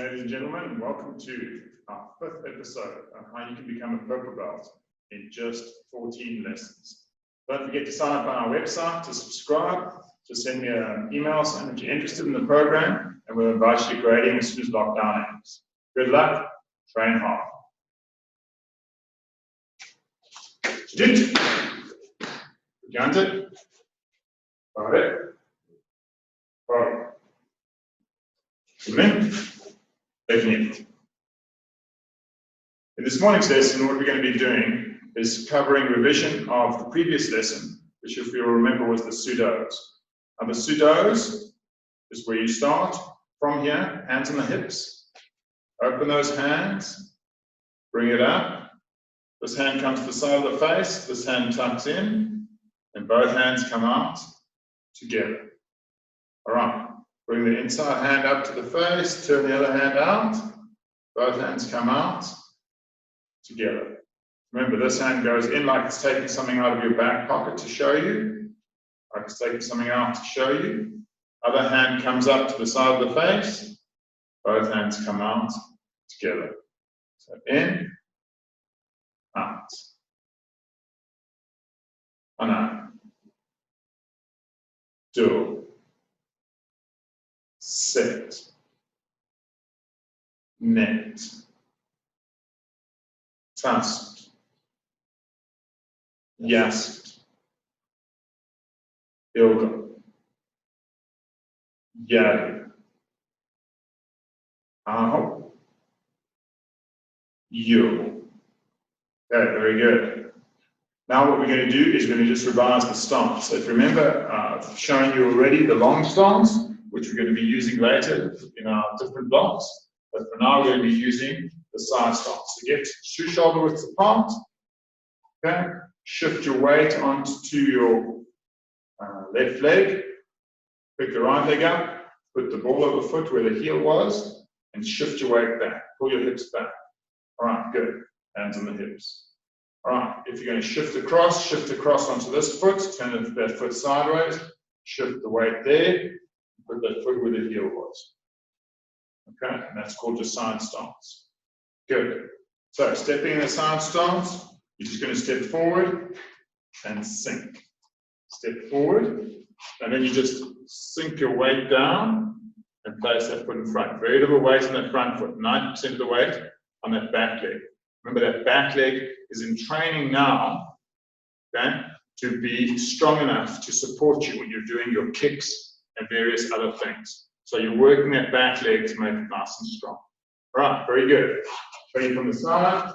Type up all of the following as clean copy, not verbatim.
ladies and gentlemen, welcome to our 5th episode on how you can become a purple belt in just 14 lessons. Don't forget to sign up on our website, to subscribe, to send me an email saying that you're interested in the program, and we'll invite you to grading as soon as lockdown ends. Good luck, train hard. Student, Gigante, Pare, Pare. In this morning's lesson, what we're going to be doing is covering revision of the previous lesson, which, if you'll remember, was the pseudos. Now, the pseudos is where you start from here, hands on the hips. Open those hands, bring it up. This hand comes to the side of the face, this hand tucks in, and both hands come out together. All right. Bring the inside hand up to the face, turn the other hand out, both hands come out together. Remember, this hand goes in like it's taking something out of your back pocket to show you, like it's taking something out to show you. Other hand comes up to the side of the face, both hands come out together. So in, out, ana, do. Sit, net, tasked, yasked, yoga, yari, aho, you. Okay, very good. Now what we're going to do is we're going to just revise the stance. So if you remember, I've shown you already the long stance, which we're going to be using later in our different blocks. But for now, we're going to be using the side stance. So get two shoulder widths apart. Okay. Shift your weight onto your left leg. Pick the right leg up. Put the ball of the foot where the heel was, and shift your weight back. Pull your hips back. All right, good. Hands on the hips. All right. If you're going to shift across onto this foot. Turn that foot sideways. Shift the weight there. Put that foot where the heel was. Okay, and that's called your side stance. Good. So stepping in the side stance, you're just going to step forward and sink. Step forward, and then you just sink your weight down and place that foot in front. Very little weight on that front foot, 90% of the weight on that back leg. Remember, that back leg is in training now, okay, to be strong enough to support you when you're doing your kicks and various other things. So you're working that back leg to make it nice and strong. All right, very good. Ready from the side.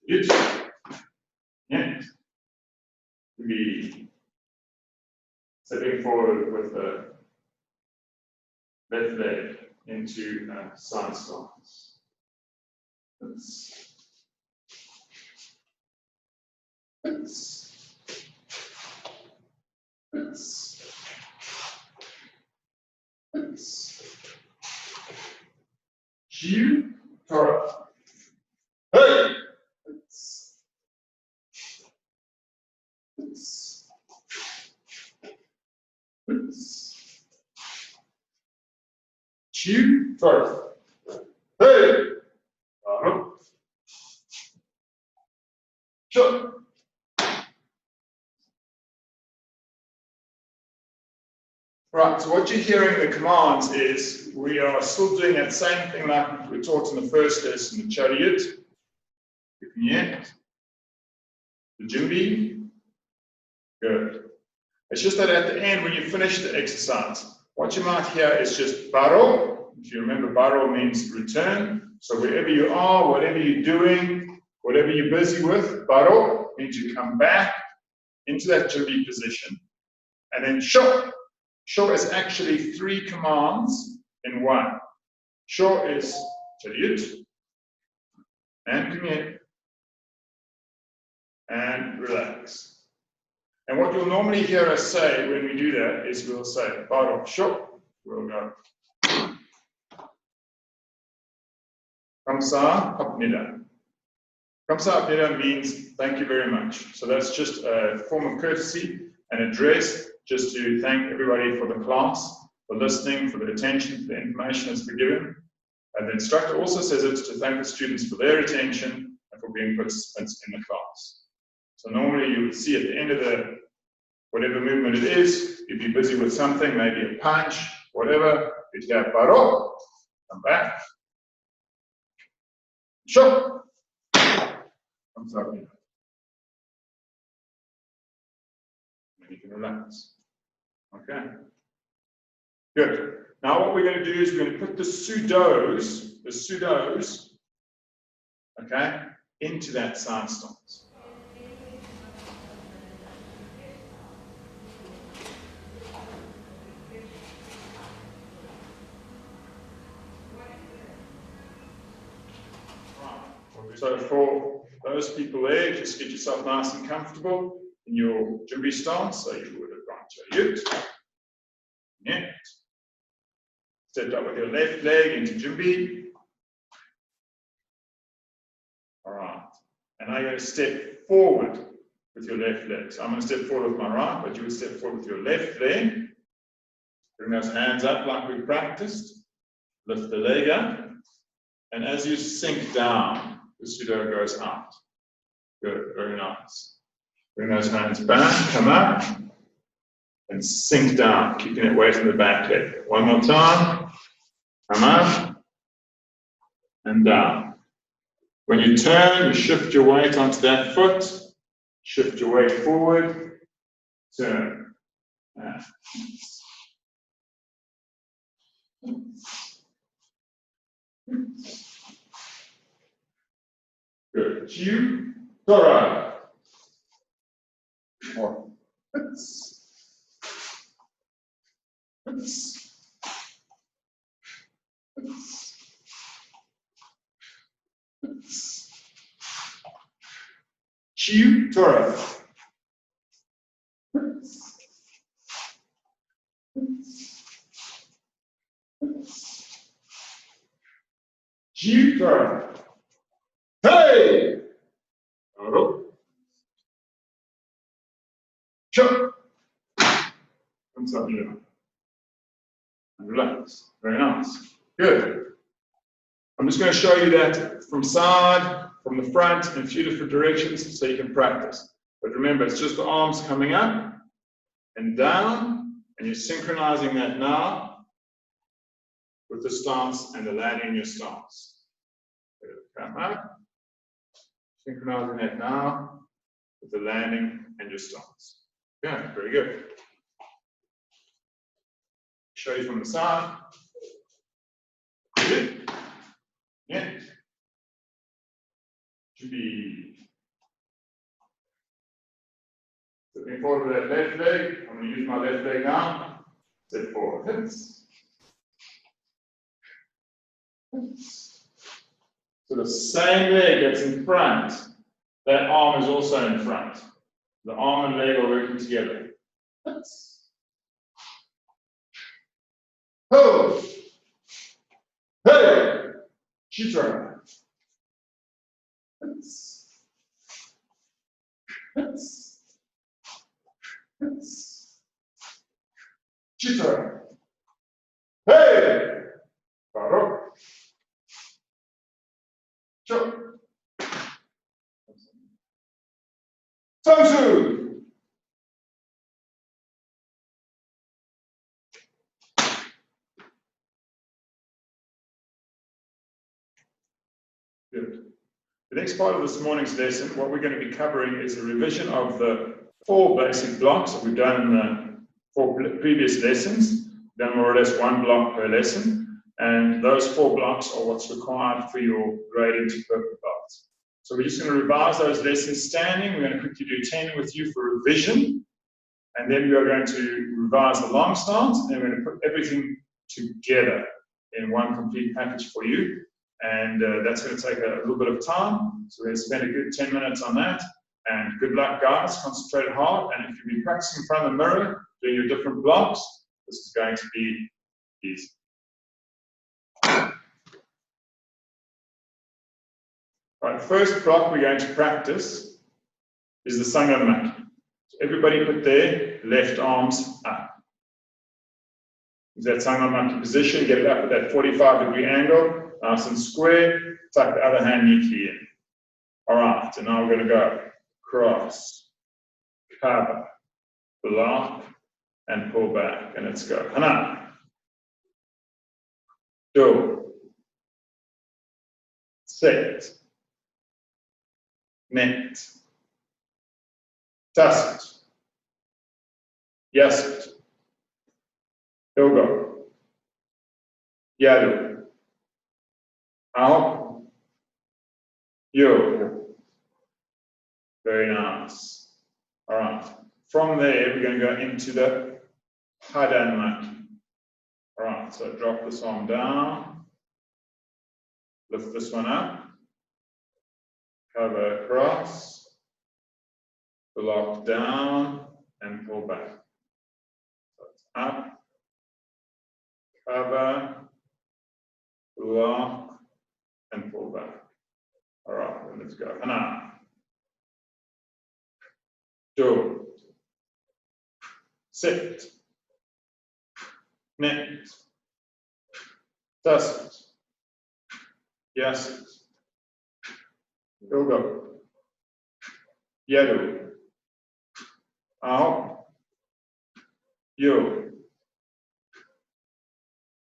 Good. Yeah. Be stepping forward with the left leg into a side stance. You Tara. Hey! You Tara. Hey! Sure. Right, so what you're hearing in the commands is we are still doing that same thing like we taught in the first lesson, the chariot, the vignette, the jimbi. Good. It's just that at the end, when you finish the exercise, what you might hear is just baro. If you remember, baro means return. So wherever you are, whatever you're doing, whatever you're busy with, baro means you come back into that jimbi position. And then sho. Sho is actually 3 commands in one. Sho is chariot and vignette and relax. And what you'll normally hear us say when we do that is we'll say baro sho. We'll go kamsa apnida. Kamsa apnida means thank you very much. So that's just a form of courtesy and address just to thank everybody for the class for listening, for the attention, for the information that's been given. And the instructor also says it's to thank the students for their attention and for being participants in the class. So normally you would see at the end of the whatever movement it is, you'd be busy with something, maybe a punch, whatever, you'd hear paro, come back, sure, comes up here. And you can relax. Okay. Good. Now what we're going to do is we're going to put the pseudos, okay, into that side stance. So for those people there, just get yourself nice and comfortable in your jumbi stance. So you would have gone to a yut, net, stepped up with your left leg into jumbi. All right, and now you're going to step forward with your left leg. So I'm going to step forward with my right, but you would step forward with your left leg. Bring those hands up like we practiced. Lift the leg up, and as you sink down, the pseudo goes out. Good, very nice. Bring those hands back, come up, and sink down, keeping it weight in the back leg. One more time. Come up, and down. When you turn, you shift your weight onto that foot, shift your weight forward, turn. Good. Chiu, Tora. More. Chiu, Tora. Chiu, Tora. Hey! Oro. Sure. Comes up here. And relax. Very nice. Good. I'm just going to show you that from side, from the front, in a few different directions so you can practice. But remember, it's just the arms coming up and down, and you're synchronizing that now with the stance and the landing in your stance. Come up. Synchronizing that now with the landing and your stance. Yeah, very good. Show you from the side. Good. Yeah. Should be stepping forward with that left leg. I'm going to use my left leg now. Step forward. Hips. So the same leg that's in front, that arm is also in front. The arm and leg are working together. Ho! Hey! Chitra. Chitra. Hey! Baro. Sure. Tang Soo Do. Good. The next part of this morning's lesson, what we're going to be covering is a revision of the 4 basic blocks that we've done in the 4 previous lessons. We've done more or less 1 block per lesson, and those 4 blocks are what's required for your grading to purple belts. So we're just going to revise those lessons standing. We're going to quickly do 10 with you for revision, and then we are going to revise the long stance, and then we're going to put everything together in one complete package for you. And that's going to take a little bit of time. So we're going to spend a good 10 minutes on that. And good luck, guys. Concentrate hard. And if you've been practicing in front of the mirror, doing your different blocks, this is going to be easy. Right, the first block we're going to practice is the Sangha mat. So everybody put their left arms up. Use that Sangamaki position, get it up at that 45-degree angle, nice and square, tuck the other hand neatly in. All right, and now we're going to go cross, cover, block, and pull back, and let's go. Hana. Do. Set. Net. Tasit. Yasit. Yoga. Yadu. Out. Yo. Very nice. All right. From there, we're going to go into the Hadanmaki. All right. So drop this arm down. Lift this one up. Cover across. Block down and pull back. So it's up. Cover. Block and pull back. All right, let's go. Hana. Do. Sit. Net. Tasit. Yasit. Yoga. Yadu. Out. Yo.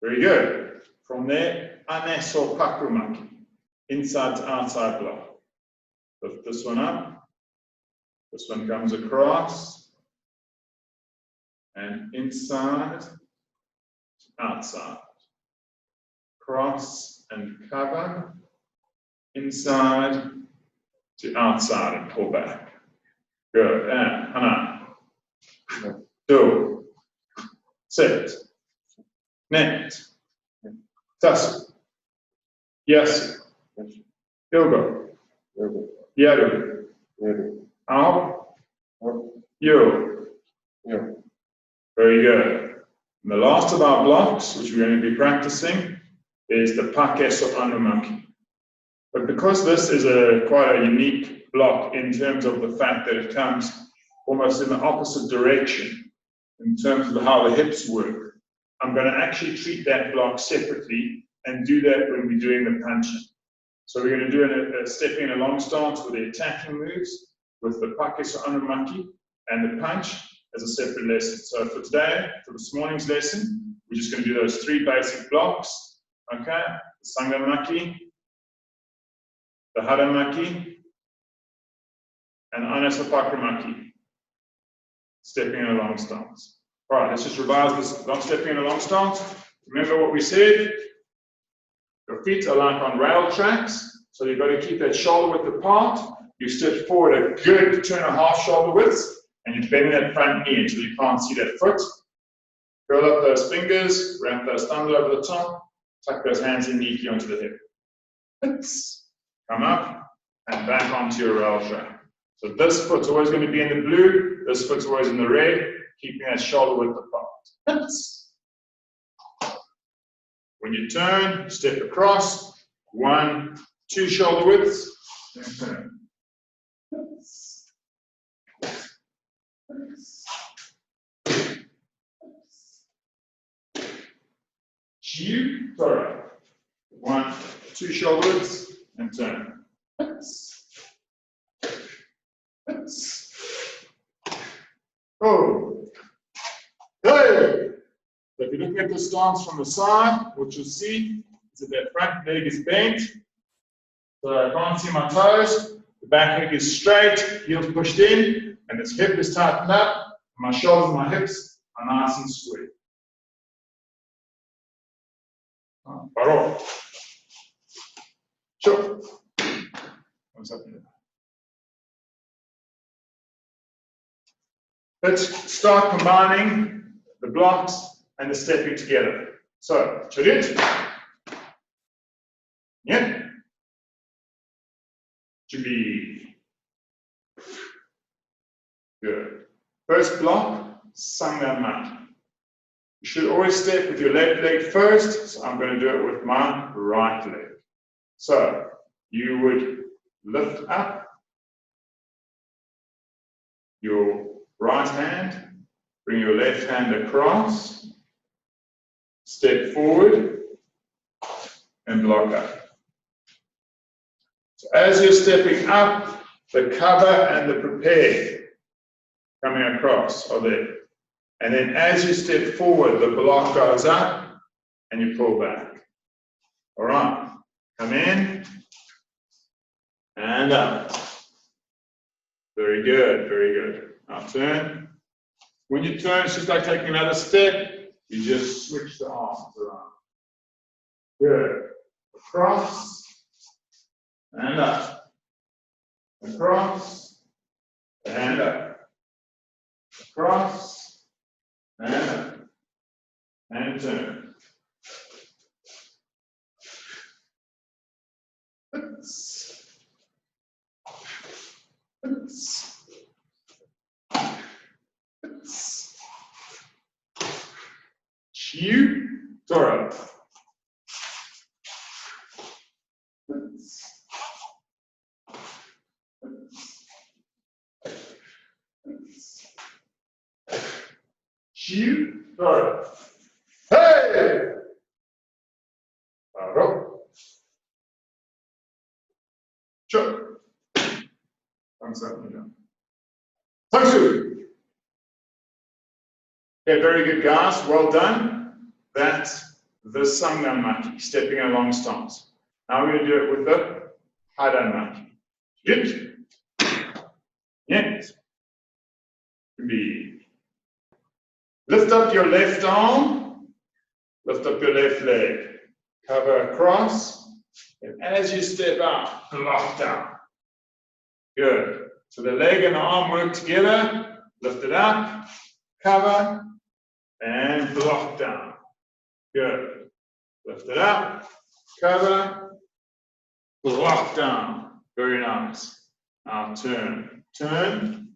Very good. From there, Aneso Pakrumaki. Inside to outside block. Lift this one up. This one comes across. And inside, outside. Cross and cover. Inside to outside and pull back. Good. And Hana. Do. Sit. Net. Tasit. Yasit. Yoga. Yadu. Out. Yo. Very good. And the last of our blocks, which we're going to be practicing, is the Pakeso Anumaki. But because this is quite a unique block in terms of the fact that it comes almost in the opposite direction in terms of how the hips work, I'm going to actually treat that block separately and do that when we're doing the punching. So we're going to do a stepping and a long stance with the attacking moves, with the Pakeso Anumaki and the punch as a separate lesson. So for today, for this morning's lesson, we're just going to do those three basic blocks. Okay, the Sangamaki, the Haramaki, and Anasapakramaki, stepping in a long stance. All right, let's just revise this long stepping in a long stance. Remember what we said? Your feet are like on rail tracks, so you've got to keep that shoulder width apart. You step forward a good 2.5 shoulder widths, and you bend that front knee until you can't see that foot. Curl up those fingers, wrap those thumbs over the top, tuck those hands in neatly onto the hip. Come up and back onto your rail track. So this foot's always going to be in the blue, this foot's always in the red, keeping that shoulder width apart. When you turn, step across, 1, 2 shoulder widths, and turn. Sorry. 1, 2 shoulder widths, and turn. Oh. Hey! So if you're looking at the stance from the side, what you'll see is that that front leg is bent. So I can't see my toes. The back leg is straight, heels pushed in, and this hip is tightened up. My shoulders and my hips are nice and square. Paro. Sure. What's happening? Let's start combining the blocks and the stepping together. So, Charit. Yeah. Chibi. Good. First block, Sangamaki. You should always step with your left leg first, so I'm going to do it with my right leg. So, you would lift up your right hand, bring your left hand across, step forward, and block up. So as you're stepping up, the cover and the prepare coming across are there. And then as you step forward, the block goes up and you pull back. All right, come in and up. Very good, very good. Now turn. When you turn, it's just like taking another step. You just switch the arms around. Good. Across and up. Across and up. Across and up. And turn. Chiu, Toro. Chiu, Toro. Hey! Toro. Sure. Thumbs up and down. Tang Soo Do. Okay, very good, guys. Well done. That's the Sangam Maki, stepping in a long stance. Now we're going to do it with the Hadan Maki. Good. Yes. Be. Lift up your left arm. Lift up your left leg. Cover across. And as you step out, block down. Good. So the leg and the arm work together. Lift it up. Cover. And block down. Good. Lift it up. Cover. Block down. Very nice. Now turn. Turn.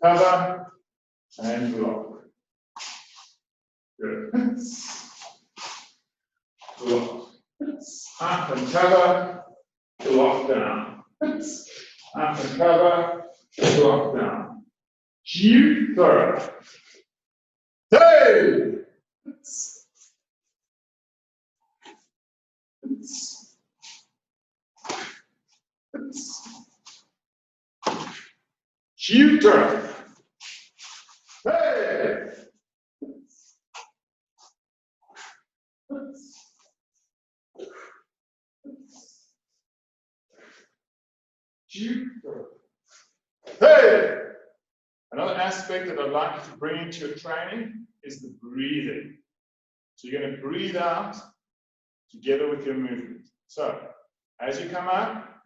Cover. And block. Good. Block. Up and cover. Block down. Up and cover. Block down. Chiu, thorough. Hey! Shooter. Hey! Shooter. Hey! Another aspect that I'd like you to bring into your training is the breathing. So you're going to breathe out together with your movement. So, as you come up,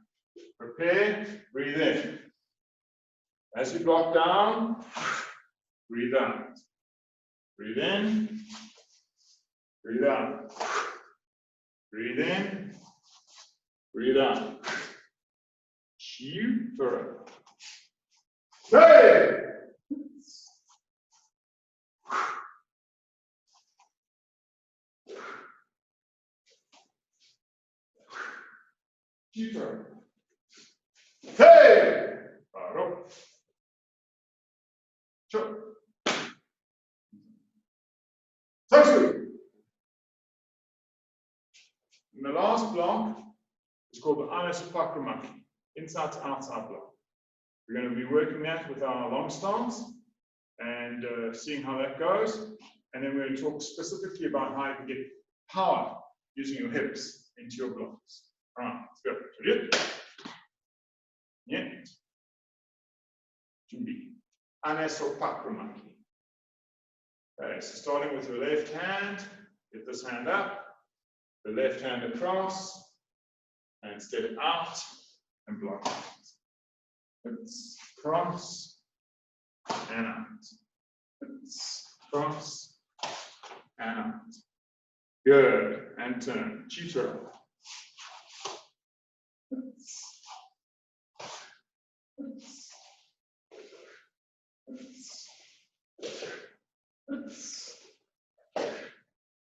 prepare, breathe in. As you block down, breathe out. Breathe in, breathe out. Breathe in, breathe out. Shooter. Hey! Shooter. Hey! Paro. Sure. Tang Soo Do. And the last block is called the Anasupakramaki, inside to outside block. We're going to be working that with our long stance and seeing how that goes. And then we're going to talk specifically about how you can get power using your hips into your blocks. All right, let's go. Yeah. Anasupakramaki. Okay, so starting with your left hand, get this hand up, the left hand across, and step out and block out. It's cross and out. It's cross and out. Good. And turn. Chitra.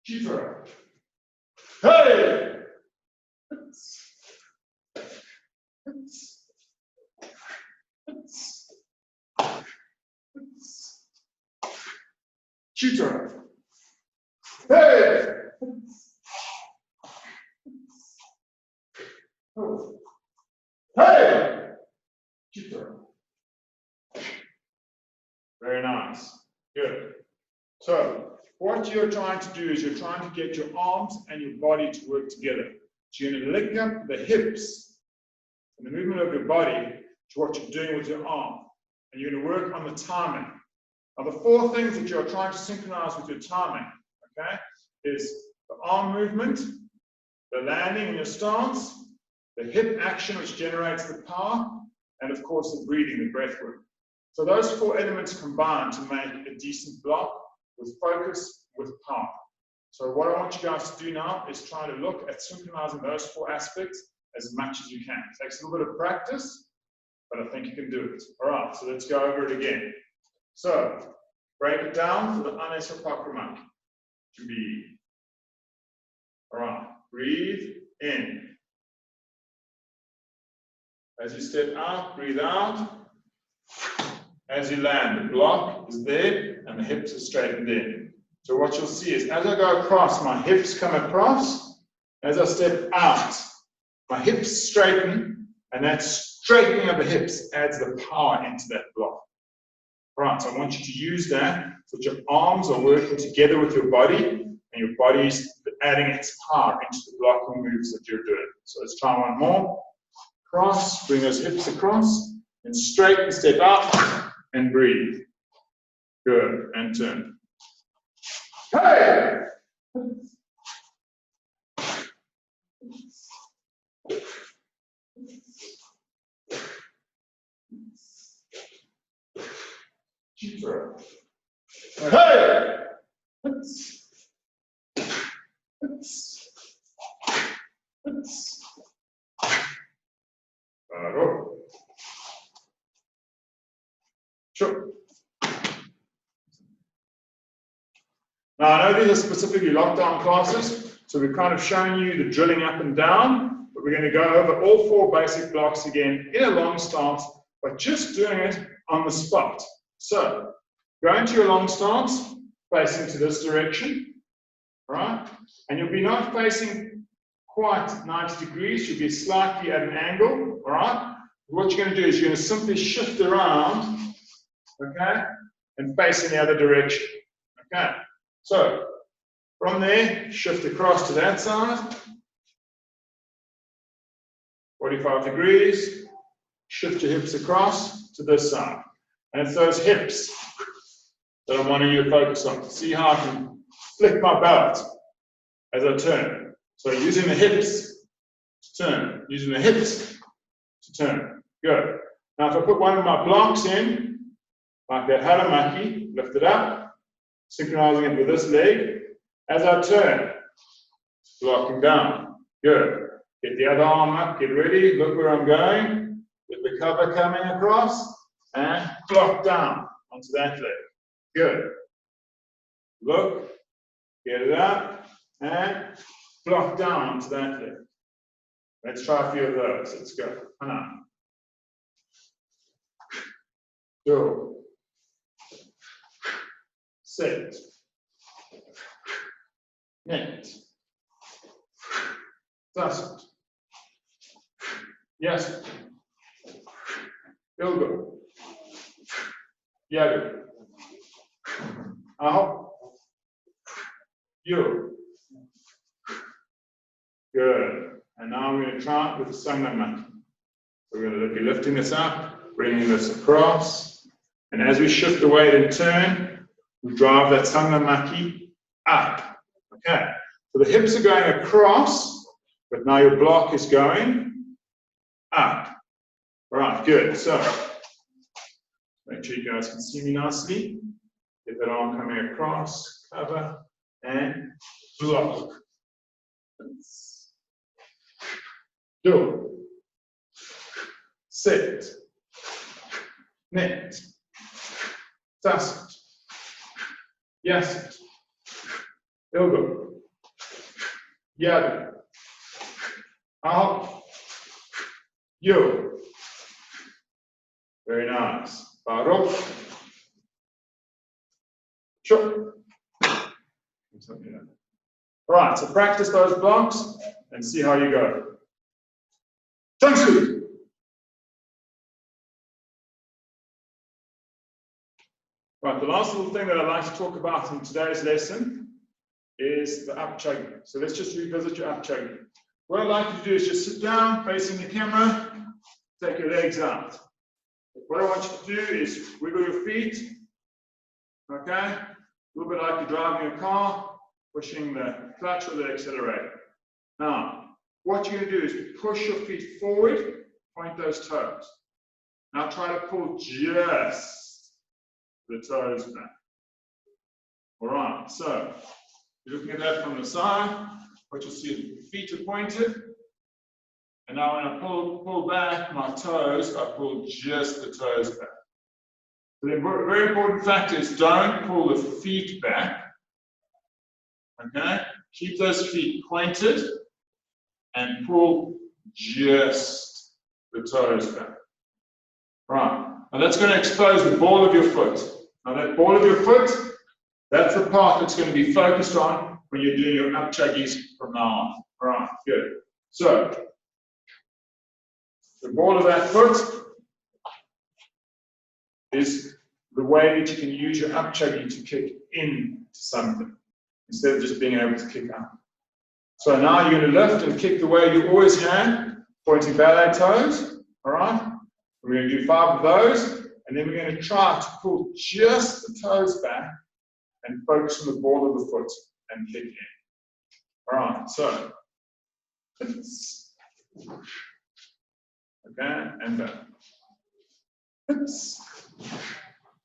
Chitra. Hey! Shooter. Hey! Hey! Very nice. Good. So, what you're trying to do is you're trying to get your arms and your body to work together. So you're going to link up the hips and the movement of your body to what you're doing with your arm. And you're going to work on the timing. Now, the four things that you're trying to synchronize with your timing, okay, is the arm movement, the landing in your stance, the hip action which generates the power, and of course the breathing, the breath work. So those four elements combine to make a decent block with focus, with power. So what I want you guys to do now is try to look at synchronizing those four aspects as much as you can. It takes a little bit of practice, but I think you can do it. All right, so let's go over it again. So break it down for the Anesopakramaki to be. All right, breathe in. As you step out, breathe out. As you land, the block is there and the hips are straightened in. So what you'll see is as I go across, my hips come across. As I step out, my hips straighten, and that straightening of the hips adds the power into that block. Right, so I want you to use that so that your arms are working together with your body, and your body's adding its power into the blocking moves that you're doing. So let's try one more. Cross, bring those hips across, and straighten, step out, and breathe. Good, and turn. Hey! Hey! Sure. Now, I know these are specifically lockdown classes, so we've kind of shown you the drilling up and down, but we're going to go over all four basic blocks again in a long stance, but just doing it on the spot. So, go into your long stance, facing to this direction, right? And you'll be not facing quite 90 degrees, you'll be slightly at an angle, all right? What you're going to do is you're going to simply shift around, okay, and face in the other direction, okay? So, from there, shift across to that side, 45 degrees, shift your hips across to this side. And it's those hips that I'm wanting you to focus on. See how I can flick my belt as I turn. So using the hips to turn, using the hips to turn. Good. Now if I put one of my blocks in, like that haramaki, lift it up, synchronizing it with this leg. As I turn, blocking down. Good. Get the other arm up, get ready, look where I'm going. Get the cover coming across, and block down onto that leg. Good. Look, get it up, and block down onto that leg. Let's try a few of those. Let's go. Hana. Do. Sit. Net. Tasset. Yes. Ilgo. Yaru. Aho. You. Good. And now I'm going to try it with the Sangamati. We're going to be lifting this up, bringing this across. And as we shift the weight and turn, we drive that Sangamati up. Okay. So the hips are going across, but now your block is going up. All right, good. So make sure you guys can see me nicely. Get that arm coming across, cover, and block. Do. Sit. Net. Tasset. Yasit. Ilgo. Yadu. Aho. Yo. Very nice. Baro. Chop. All right, so practice those blocks and see how you go. Tang Soo Do. Right, the last little thing that I'd like to talk about in today's lesson is the up chugging. So let's just revisit your up chugging. What I'd like you to do is just sit down, facing the camera, take your legs out. What I want you to do is wiggle your feet, okay? A little bit like you're driving a car, pushing the clutch or the accelerator. Now, what you're going to do is push your feet forward, point those toes. Now try to pull just the toes back. All right, so you're looking at that from the side. What you'll see is the feet are pointed. And now when I pull back my toes, I pull just the toes back. So the very important factor is don't pull the feet back. Okay? Keep those feet pointed and pull just the toes back. Right. Now that's going to expose the ball of your foot. Now that ball of your foot, that's the part that's going to be focused on when you're doing your up chuggies from now on. All right, good. So, the ball of that foot is the way that you can use your up chuggy to kick into something instead of just being able to kick out. So now you're going to lift and kick the way you always had, pointing ballet toes. All right? We're going to do 5 of those, and then we're going to try to pull just the toes back and focus on the ball of the foot and kick in. All right, so okay, and back.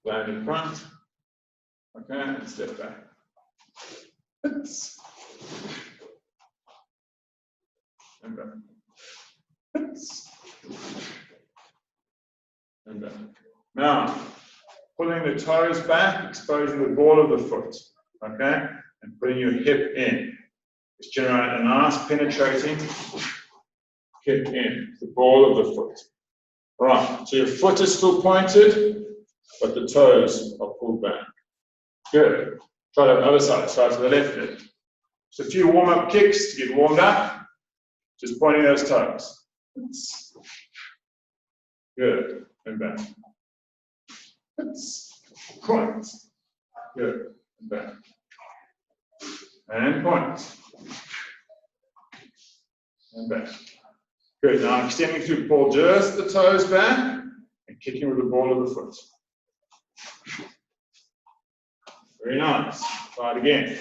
Land in front. Okay, and step back. And back. And back. Now, pulling the toes back, exposing the ball of the foot. Okay, and putting your hip in. Just generate a nice penetrating hip in, the ball of the foot. Right, so your foot is still pointed, but the toes are pulled back. Good. Try that on the other side, try to the left leg. Just a few warm-up kicks to get warmed up, just pointing those toes. Good, and back. Point. Good, and back. And point. And back. Good, now extending through, pull just the toes back and kicking with the ball of the foot. Very nice. Try it again.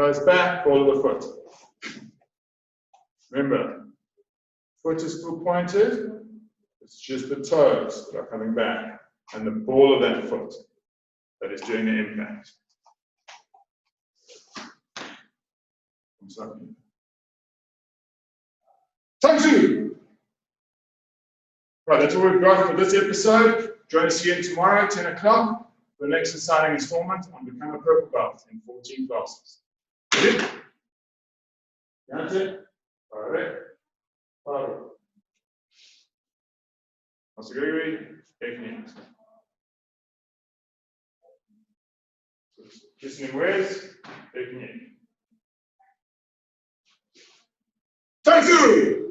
Toes back, ball of the foot. Remember, foot is still pointed, it's just the toes that are coming back and the ball of that foot that is doing the impact. Tang Soo Do. Right, that's all we've got for this episode. Join us again tomorrow, 10 o'clock, for the next exciting installment on Become a Purple Belt in 14 classes. Good? Got it? All right. Bravo. Nossa Gregory, technique. Listening words, technique. Tang Soo Do.